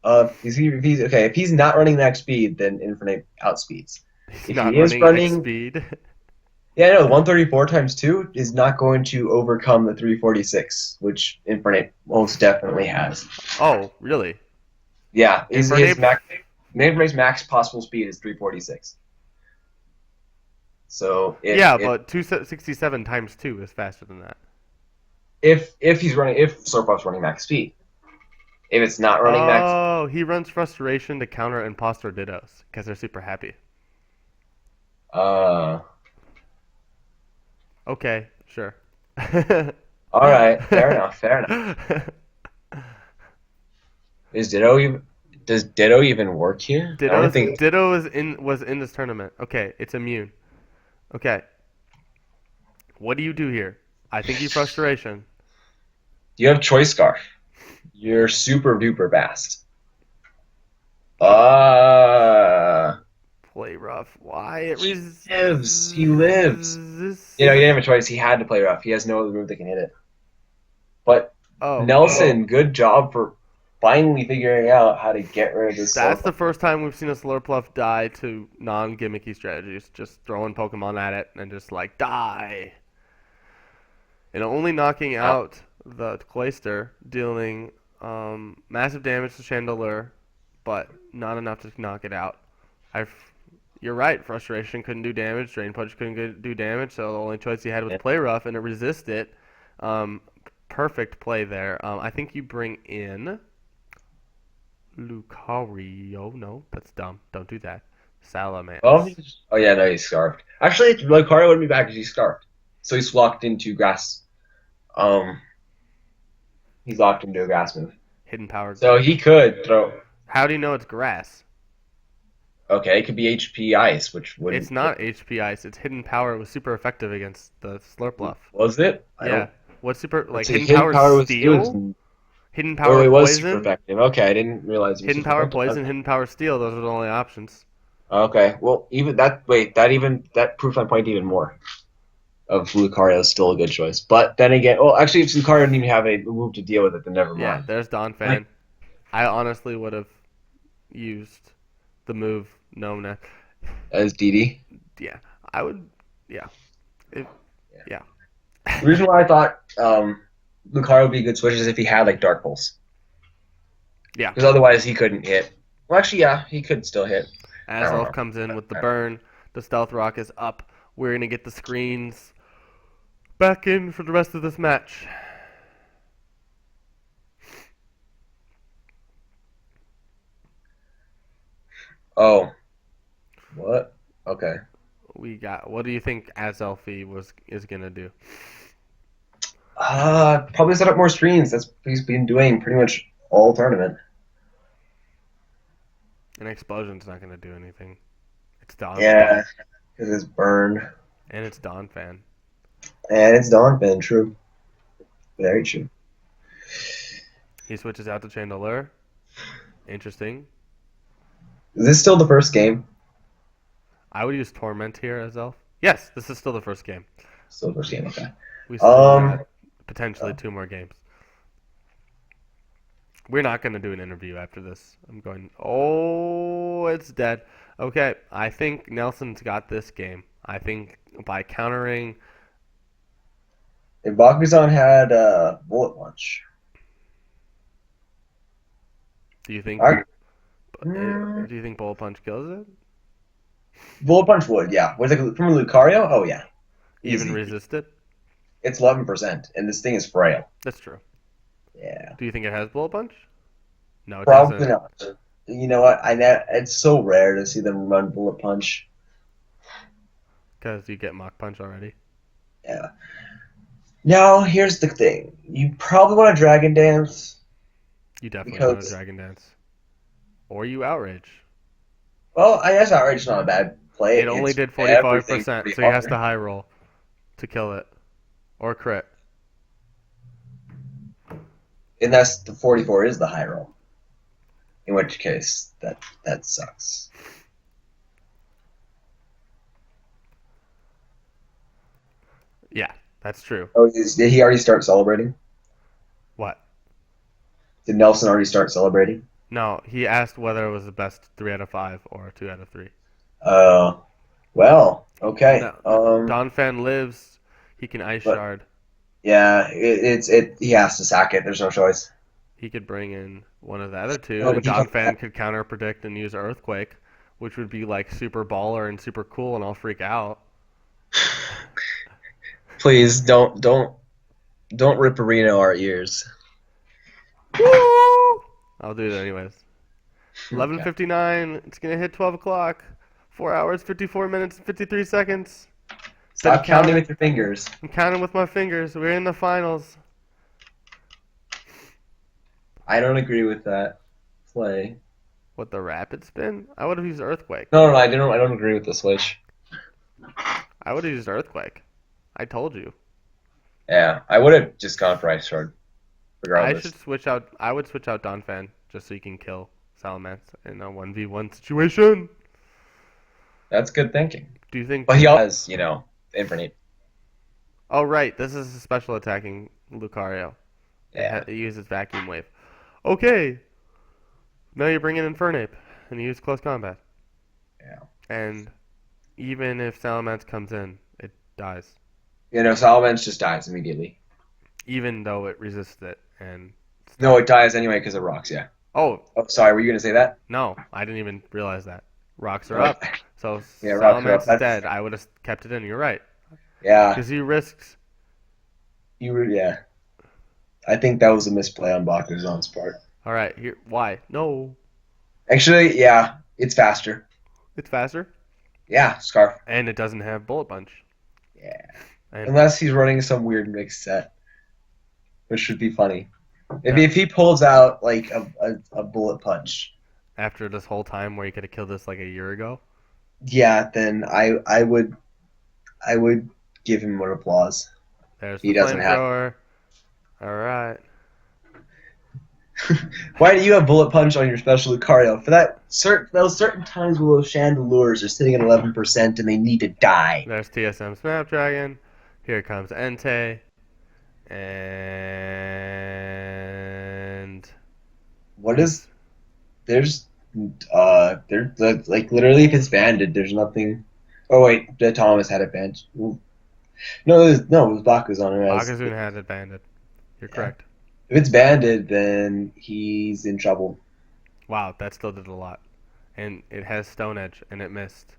If he's not running max speed, then Infernape outspeeds. He's If not he is running X speed. Yeah, no, 134 times 2 is not going to overcome the 346, which Infernape most definitely has. Oh, really? Yeah, Infernape's max possible speed is 346. So but 267 times 2 is faster than that. if Slurpuff's running max speed, if it's not running max, Oh, he runs Frustration to counter Imposter Dittos because they're super happy. Okay, sure. all right, fair enough. Does Ditto even work here? I don't think. Ditto was in this tournament. Okay, it's immune. Okay. What do you do here? I think you frustration. You have Choice Scarf. You're super duper fast. Play rough. Why? It He lives. He lives. You know, he didn't have a choice. He had to play rough. He has no other move that can hit it. But Oh, Nelson, good job for finally figuring out how to get rid of this. that's the first time we've seen a Slurpluff die to non-gimmicky strategies. Just throwing Pokemon at it and just like die. And only knocking out the Clayster, dealing massive damage to Chandelure, but not enough to knock it out. You're right. Frustration couldn't do damage. Drain Punch couldn't do damage. So the only choice he had was Play Rough, and it resisted. Perfect play there. I think you bring in Lucario. No, that's dumb. Don't do that. Salamence. Oh yeah, no, he's scarfed. Actually, Lucario wouldn't be back because he's scarfed. So he's locked into grass. He's locked into a grass move. Hidden power. So he could throw. How do you know it's grass? Okay, it could be HP Ice, which would. It's not HP Ice. It's Hidden Power. It was super effective against the Slurpluff. Was it? Yeah. What's super like Hidden Hidden Power was Steel? good. Hidden Power Oh, it was super Poison. effective. Okay, I didn't realize. It was Hidden super Power effective. Poison. Hidden Power Steel. Those are the only options. Okay, well, even that. Wait, that proves my point even more. Of Lucario is still a good choice, but then again, well, actually, if Lucario didn't even have a move to deal with it, then never mind. Yeah, there's Donphan. I honestly would have used the move known as. As DD. Yeah, I would. Yeah. Yeah. The reason why I thought Lucario would be a good switch is if he had like Dark Pulse. Yeah. Because otherwise he couldn't hit. Well, actually, yeah, he could still hit. Azelf comes in with the burn. The Stealth Rock is up. We're gonna get the screens back in for the rest of this match. Oh. What? Okay. What do you think Azelfie is gonna do? Probably set up more screens. That's what he's been doing pretty much all tournament. An explosion's not gonna do anything. It's Donphan. Yeah, because it's burn. And it's Donphan. And it's Donphan, true. Very true. He switches out to Chandelure. Interesting. Is this still the first game? I would use Tournament here as Elf. Yes, this is still the first game. Still the first game, okay. We still got potentially 2 more games. We're not going to do an interview after this. I'm going, oh, it's dead. Okay, I think Nelson's got this game. I think by countering... If Bakuzan had Bullet Punch. Do you think Bullet Punch kills it? Bullet Punch would, yeah. Was it from Lucario? Oh, yeah. Even Easy. resist it? It's 11%, and this thing is frail. That's true. Yeah. Do you think it has Bullet Punch? No, it Probably doesn't. not. You know what? It's so rare to see them run Bullet Punch. Because you get Mach Punch already. Yeah. Now, here's the thing. You probably want to Dragon Dance. You definitely want to Dragon Dance. Or you Outrage. Well, I guess Outrage is not a bad play. It only did 45%, so he has to high roll to kill it. Or crit. And that's the 44 is the high roll. In which case, that sucks. Yeah, that's true. Oh, did he already start celebrating? What? Did Nelson already start celebrating? No, he asked whether it was the best 3 out of 5 or 2 out of 3. Well, okay. No, Donphan lives. He can Ice Shard. Yeah, he has to sack it. There's no choice. He could bring in one of the other 2, No, and but Donphan could counter predict and use Earthquake, which would be like super baller and super cool, and I'll freak out. Please don't rip Arena our ears. Woo! I'll do it anyways. 11:59. It's gonna hit 12 o'clock. 4 hours, 54 minutes, and 53 seconds. Stop counting with your fingers. I'm counting with my fingers. We're in the finals. I don't agree with that play. What, the rapid spin? I would have used Earthquake. No, I don't agree with the switch. I would have used Earthquake. I told you. Yeah, I would have just gone for Ice Sword, regardless. I would switch out Donphan just so you can kill Salamence in a 1v1 situation. That's good thinking. Do you think? But he also has, Infernape. Oh, right. This is a special attacking Lucario. Yeah. It uses Vacuum Wave. Okay. Now you bring in Infernape and you use Close Combat. Yeah. And even if Salamence comes in, it dies. Salamence just dies immediately. Even though it resists it. And No, it dies anyway because of rocks, yeah. Oh, Oh, sorry, were you going to say that? no. I didn't even realize that. Rocks are What? up. So Yeah, rocks are up. Salamence is dead. I would have kept it in. You're right. Yeah, Because he risks. yeah. I think that was a misplay on Bakuzan's part. All right. Here. Why? No. Actually, yeah, it's faster. It's faster. Yeah, Scarf. And it doesn't have Bullet Punch. Yeah. And Unless he's running some weird mixed set, which would be funny. Maybe if he pulls out like a bullet punch. after this whole time where he could have killed this like a year ago. Yeah, then I would give him an applause. There's He the doesn't have. flamethrower. All right. Why do you have bullet punch on your special Lucario? For those certain times where those Chandelures are sitting at 11% and they need to die. There's TSM Snapdragon. Here comes Entei. And What is there's like literally if it's banded, there's nothing. Oh wait, the Thomas had it banned. Ooh. No, it was Bakuzan. Bakuzun has it banded. You're correct. If it's banded, then he's in trouble. Wow, that still did a lot. And it has Stone Edge, and it missed.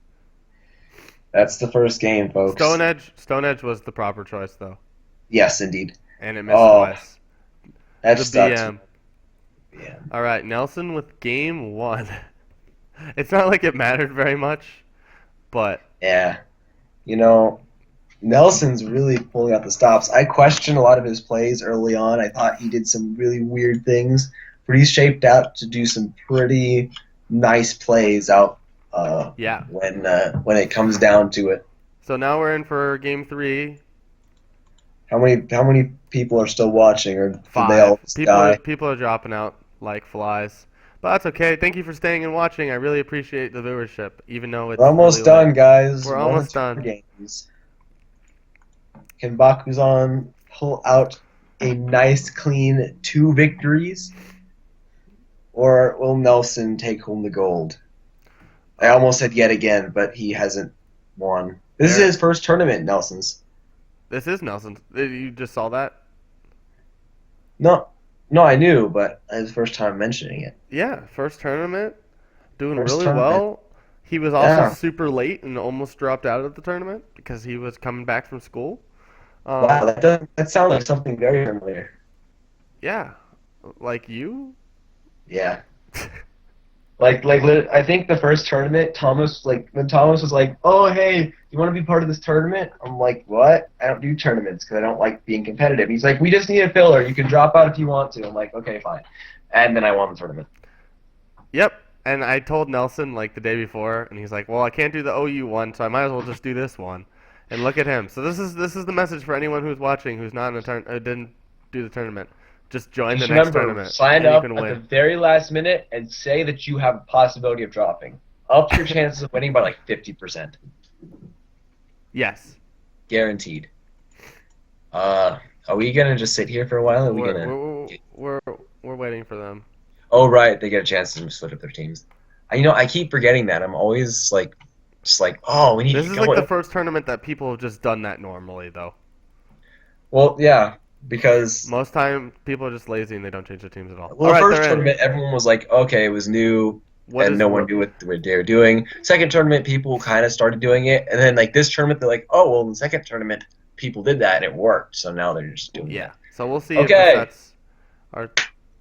That's the first game, folks. Stone Edge was the proper choice, though. Yes, indeed. And it missed twice. That The sucks. BM. Yeah. All right, Nelson with game 1. It's not like it mattered very much, but Yeah. Nelson's really pulling out the stops. I questioned a lot of his plays early on. I thought he did some really weird things, but he's shaped out to do some pretty nice plays out yeah. when it comes down to it. So now we're in for game 3. How many people are still watching, or did they all 5. die? People are dropping out like flies. But that's okay. Thank you for staying and watching. I really appreciate the viewership, even though it's We're almost really done, late. guys. We're One almost or two done. Games. Can Bakuzan pull out a nice, clean 2 victories? Or will Nelson take home the gold? I almost said yet again, but he hasn't won. This is his first tournament, Nelson's. This is Nelson's. You just saw that? No, I knew, but it was the first time mentioning it. Yeah, first tournament. Doing First really tournament. well. He was also Yeah. super late and almost dropped out of the tournament because he was coming back from school. Wow, that sounds like something very familiar. Yeah. Like you? Yeah. I think the first tournament, when Thomas was like, "Oh, hey, you want to be part of this tournament?" I'm like, "What? I don't do tournaments because I don't like being competitive." He's like, "We just need a filler. You can drop out if you want to." I'm like, "Okay, fine." And then I won the tournament. Yep. And I told Nelson like the day before, and he's like, "Well, I can't do the OU one, so I might as well just do this one." And look at him. So this is the message for anyone who's watching who's not in a didn't do the tournament. Just join the next tournament. Sign and up you can at win. the very last minute and say that you have a possibility of dropping. Up your chances of winning by like 50%. Yes. Guaranteed. Are we gonna just sit here for a while? Or are we gonna? We're waiting for them. Oh right, they get a chance to split up their teams. I keep forgetting that. I'm always like, oh, we need This to is go. like the first tournament that people have just done that normally, though. Well, yeah, because Most time people are just lazy and they don't change their teams at all. the first tournament, everyone was like, okay, it was new, and no one knew what they were doing. Second tournament, people kind of started doing it, and then like this tournament, they're like, oh, well, in the second tournament, people did that and it worked, so now they're just doing it. Yeah. So we'll see Okay. if the sets are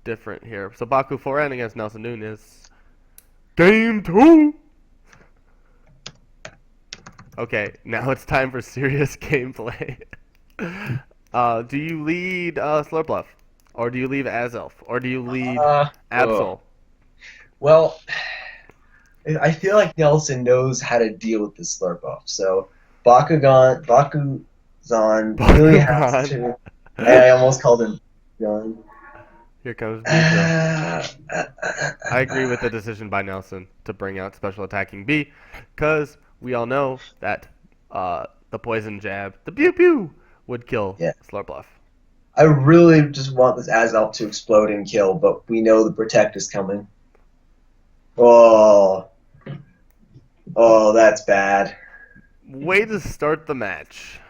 different here. So Baku 4N against Nelson Nunes. Game 2. Okay, now it's time for serious gameplay. Do you lead Slurpluff? Or do you leave Azelf? Or do you lead Absol? Well, I feel like Nelson knows how to deal with this slurp off. So Bakuzan really has Pokemon. to. I almost called him John. Here comes Beedrill. I agree with the decision by Nelson to bring out special attacking B, because we all know that the poison jab, the pew pew, would kill Yeah. Slurpluff. I really just want this Azelf to explode and kill, but we know the Protect is coming. Oh, that's bad. Way to start the match.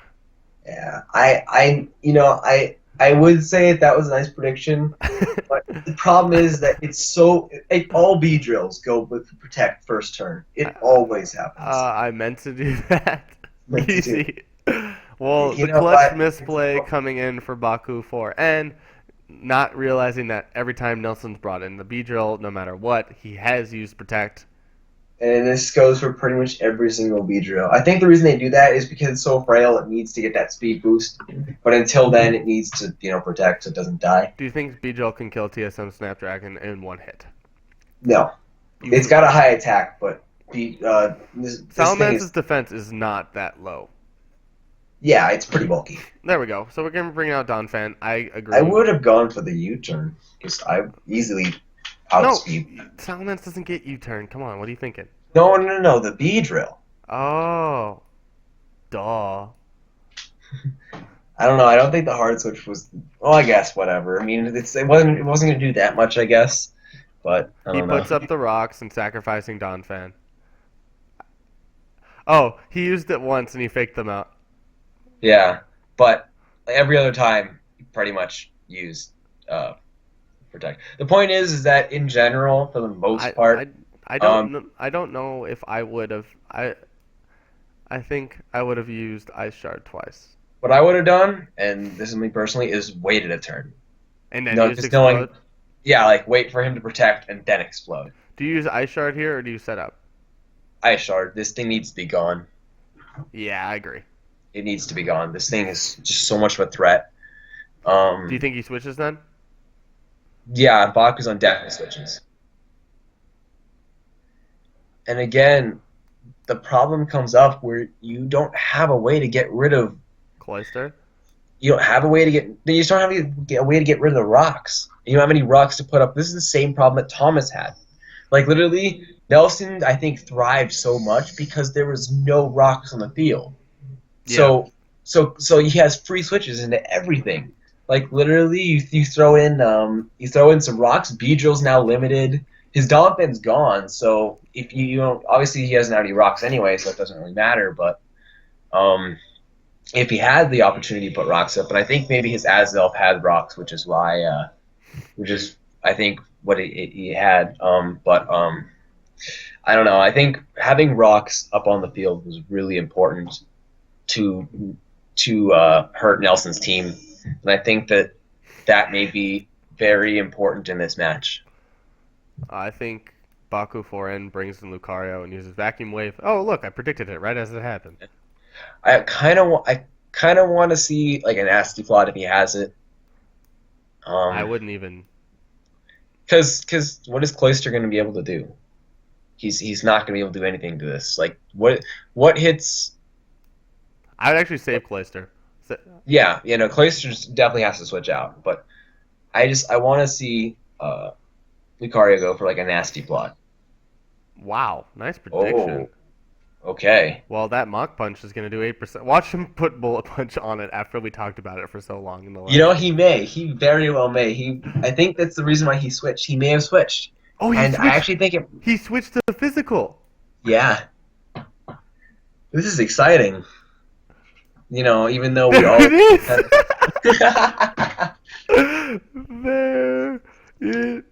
Yeah, I would say that was a nice prediction, but the problem is that all B drills go with the Protect first turn. It always happens. I meant to do that. Meant to do. Easy. Well, You the know clutch what? misplay coming in for Baku 4, and not realizing that every time Nelson's brought in the B drill, no matter what, he has used Protect. And this goes for pretty much every single B drill. I think the reason they do that is because it's so frail, it needs to get that speed boost. But until then, it needs to, protect so it doesn't die. Do you think B drill can kill TSM Snapdragon in one hit? No. It's got a high attack, but this thing Salamance's is, defense is not that low. yeah, it's pretty bulky. There we go. So we're going to bring out Donphan. I agree. I would have gone for the U-turn, because I easily outspeed. No, Salamence doesn't get U-turn. Come on, what are you thinking? No, the B drill. Oh. Duh. I don't know. I don't think the hard switch was. Well, I guess whatever. I mean, it wasn't going to do that much, I guess. But I He don't know. puts up the rocks and sacrificing Donphan. Oh, he used it once and he faked them out. Yeah, but every other time, you pretty much used Protect. The point is that in general, for the most part, I don't know if I would have. I think I would have used Ice Shard twice. what I would have done, and this is me personally, is waited a turn. And then No, used just Explode. knowing. Yeah, like wait for him to protect and then explode. Do you use Ice Shard here or do you set up? Ice Shard. This thing needs to be gone. Yeah, I agree. It needs to be gone. This thing is just so much of a threat. Do you think he switches then? Yeah, Baku's on death switches. And again, the problem comes up where you don't have a way to get rid of. Cloister? You don't have a way to get. You just don't have a way to get rid of the rocks. You don't have any rocks to put up. This is the same problem that Thomas had. Like literally, Nelson I think thrived so much because there was no rocks on the field. Yeah. So he has free switches into everything. Like literally, you throw in some rocks. Beedrill's now limited. His Donphan's gone. So if you don't, obviously he doesn't have any rocks anyway, so it doesn't really matter. But if he had the opportunity to put rocks up, but I think maybe his Azelf had rocks, which is why, I think what he had. I don't know. I think having rocks up on the field was really important to hurt Nelson's team, and I think that may be very important in this match. I think Baku 4N brings in Lucario and uses Vacuum Wave. Oh, look, I predicted it right as it happened. I kind of want to see like a nasty plot if he has it. I wouldn't even. Because what is Cloister going to be able to do? He's not going to be able to do anything to this. Like what hits? I would actually save Cloister. Yeah, Cloister definitely has to switch out. But I want to see Lucario go for like a nasty plot. Wow, nice prediction. Oh, okay. Well, that Mach Punch is going to do 8%. Watch him put Bullet Punch on it after we talked about it for so long in the last. He may. He very well may. I think that's the reason why he switched. He may have switched. Oh, I actually think he switched to the physical. Yeah. This is exciting. Even though we all. It is. There it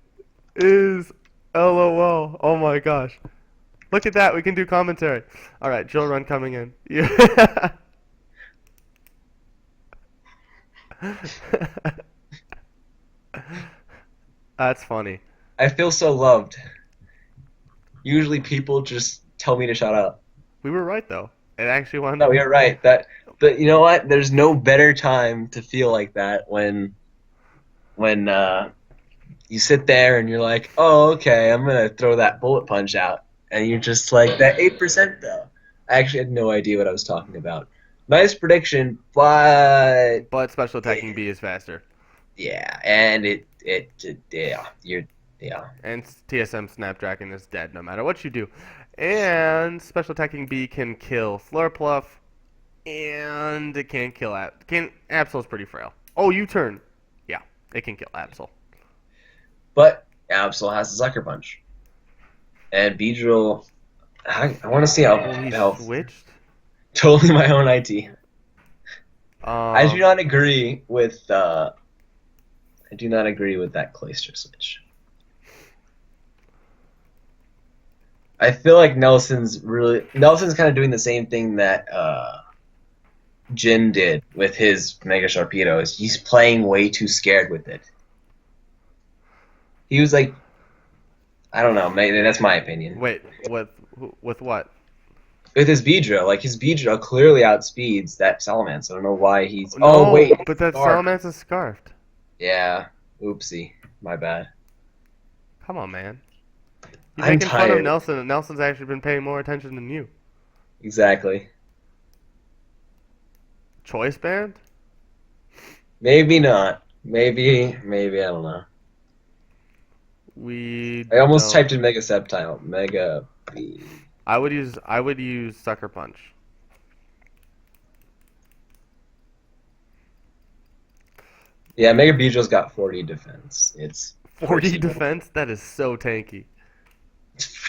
is. LOL. Oh my gosh. Look at that. We can do commentary. All right, Jill Run coming in. Yeah. That's funny. I feel so loved. Usually people just tell me to shut up. We were right though. It actually wound No, up. you're right. But you know what? There's no better time to feel like that when you sit there and you're like, oh, okay, I'm gonna throw that Bullet Punch out, and you're just like that 8% though. I actually had no idea what I was talking about. Nice prediction, but But special attacking B is faster. yeah, and yeah. And TSM Snapdragon is dead no matter what you do. And special attacking B can kill Slurpluff, and it can't kill Absol's pretty frail. Oh, U-turn. Yeah, it can kill Absol. But Absol has the Sucker Punch, and Beedrill. I want to see Oh, he how switched? totally my own IT. I do Um, not agree with that Cloister switch. I feel like Nelson's kind of doing the same thing that Jin did with his Mega Sharpedo. Is he's playing way too scared with it. He was like, I don't know, maybe that's my opinion. wait, with what? With his Beedrill, like his Beedrill clearly outspeeds that Salamence. I don't know why he's. No, Oh wait, but that Scarf. Salamence is scarfed. Yeah, oopsie, my bad. Come on, man. You're I'm making fun of tired. Nelson, and Nelson's actually been paying more attention than you. Exactly. Choice band? Maybe not. Maybe I don't know. I almost typed in Mega Sceptile. Mega B. I would use Sucker Punch. Yeah, Mega Beedrill's got 40 defense. It's 40 defense? That is so tanky.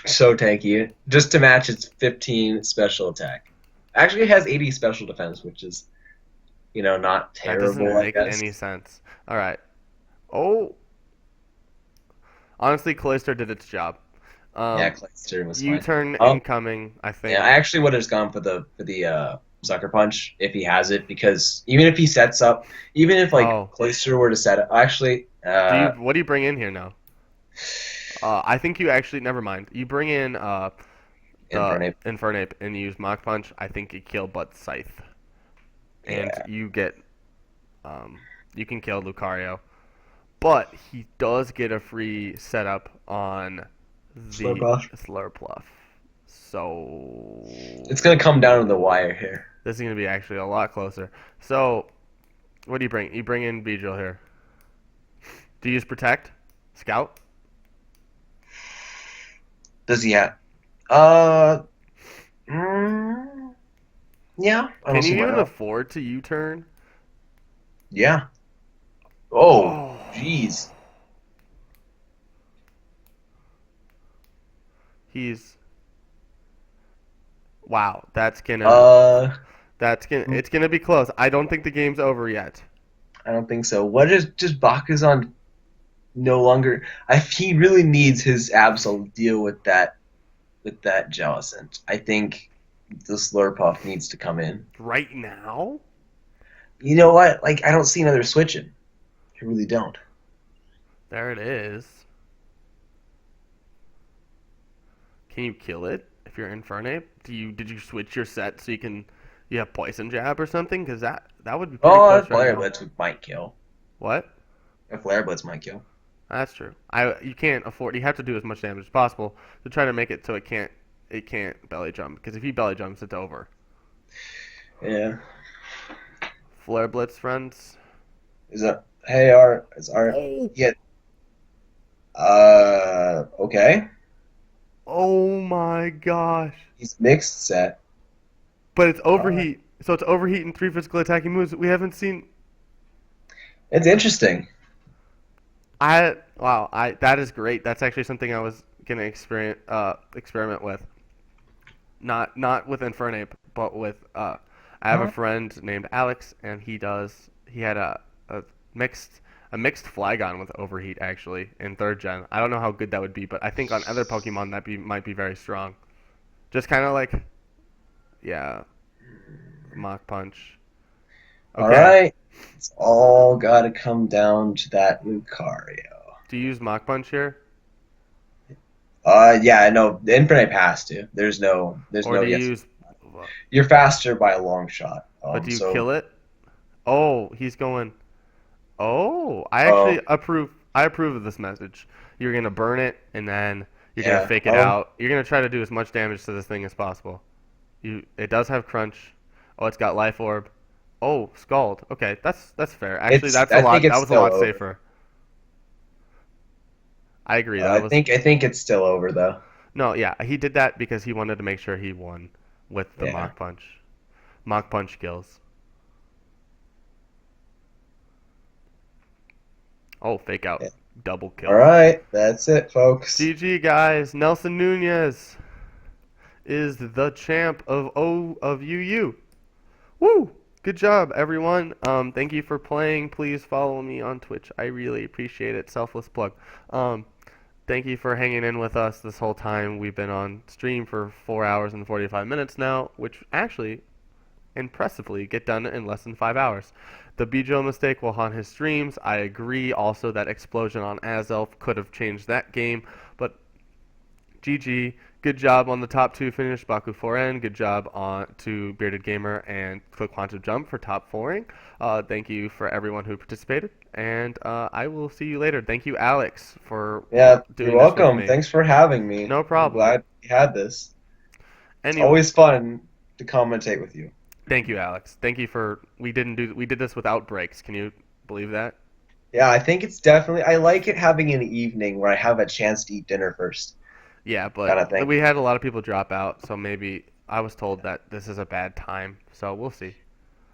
so tanky. Just to match its 15 special attack. Actually, it has 80 special defense, which is, not terrible. That doesn't make I guess. any sense. All right. Oh. Honestly, Cloister did its job. Yeah, Cloister was fine. U-turn incoming, I think. Yeah, I actually would have just gone for the Sucker Punch if he has it, because even if he sets up, even if Cloister were to set up, actually. What do you bring in here now? I think you actually never mind. You bring in Infernape and you use Mach Punch. I think you kill but Scythe, and you get you can kill Lucario, but he does get a free setup on the Slurpluff. So it's gonna come down to the wire here. This is gonna be actually a lot closer. So what do you bring? You bring in Beedrill here. Do you use Protect? Scout? Does he have? Yeah. Can you even afford to U-turn? Yeah. Oh, jeez. Wow, it's gonna be close. I don't think the game's over yet. I don't think so. What is just Bakuzan no longer? He really needs his Absol to deal with that Jellicent. I think the Slurpuff needs to come in right now. You know what? I don't see another switching. I really don't. There it is. Can you kill it if you're Infernape? Did you switch your set so you have Poison Jab or something? Because that would be pretty close. Flare Blitz might kill. What? A Flare Blitz might kill. That's true. You can't afford. You have to do as much damage as possible to try to make it so it can't belly jump. Because if he belly jumps, it's over. Yeah. Flare Blitz, friends. Is Art? Oh. Yeah. Okay. Oh my gosh. He's mixed set. But it's overheat. So it's overheat and 3 physical attacking moves we haven't seen. It's interesting. That is great. That's actually something I was gonna experiment with. Not with Infernape, but with I have a friend named Alex, and he had a mixed Phlygone with overheat actually in 3rd gen. I don't know how good that would be, but I think on other Pokemon that might be very strong. Just kind of like, Mach Punch. Okay. All right, it's all got to come down to that Lucario. Do you use Mach Punch here? Yeah, no, the Infernape has to. There's no use? You're faster by a long shot. But do you kill it? Oh, he's going. Oh, I actually approve. I approve of this message. You're gonna burn it, and then you're gonna fake it out. You're gonna try to do as much damage to this thing as possible. It does have crunch. Oh, it's got Life Orb. Oh, Scald. Okay, that's fair. Actually, It's I think that it's was a still lot over. safer. I agree. I That was think it's still over though. no, yeah. He did that because he wanted to make sure he won with the Yeah. Mach Punch. Mach Punch kills. Oh, fake out. Yeah. Double All kills. right, that's it, folks. GG guys. Nelson Nunez is the champ of UU. Woo! Good job, everyone. Thank you for playing. Please follow me on Twitch. I really appreciate it. Selfless plug. Thank you for hanging in with us this whole time. We've been on stream for 4 hours and 45 minutes now, which actually impressively get done in less than 5 hours. The Bijo mistake will haunt his streams. I agree. Also, that explosion on Azelf could have changed that game, but GG. Good job on the top two finish, Baku 4N. Good job on to Bearded Gamer and Click Quantum Jump for top fouring. Thank you for everyone who participated, and I will see you later. Thank you, Alex, for Yeah, you're doing this with welcome. me. Thanks for having me. No I'm problem. glad we had this. It's Anyway, always fun to commentate with you. thank you, Alex. Thank you for we did this without breaks. Can you believe that? Yeah, I think it's definitely. I like it having an evening where I have a chance to eat dinner first, Yeah, kind of but thing. we had a lot of people drop out, so maybe I was told that this is a bad time. So we'll see.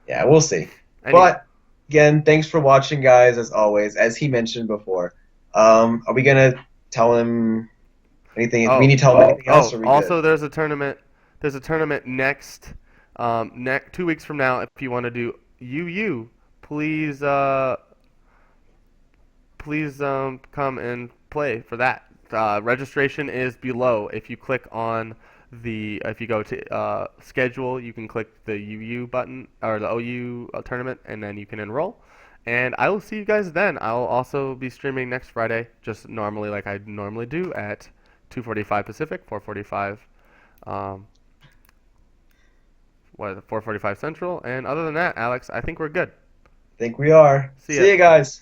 Yeah, we'll see. Anyway, But again, thanks for watching, guys. As always, as he mentioned before, are we gonna tell him anything? We need to tell him anything else, or are we good? Also there's a tournament. There's a tournament next 2 weeks from now. If you want to do UU, please come and play for that. Registration is below. If you click on if you go to schedule, you can click the UU button or the OU tournament, and then you can enroll. And I will see you guys then. I'll also be streaming next Friday, just normally like I normally do at 2:45 Pacific, 4:45 um, 4:45 Central. And other than that, Alex, I think we're good. I think we are. See ya. See you guys.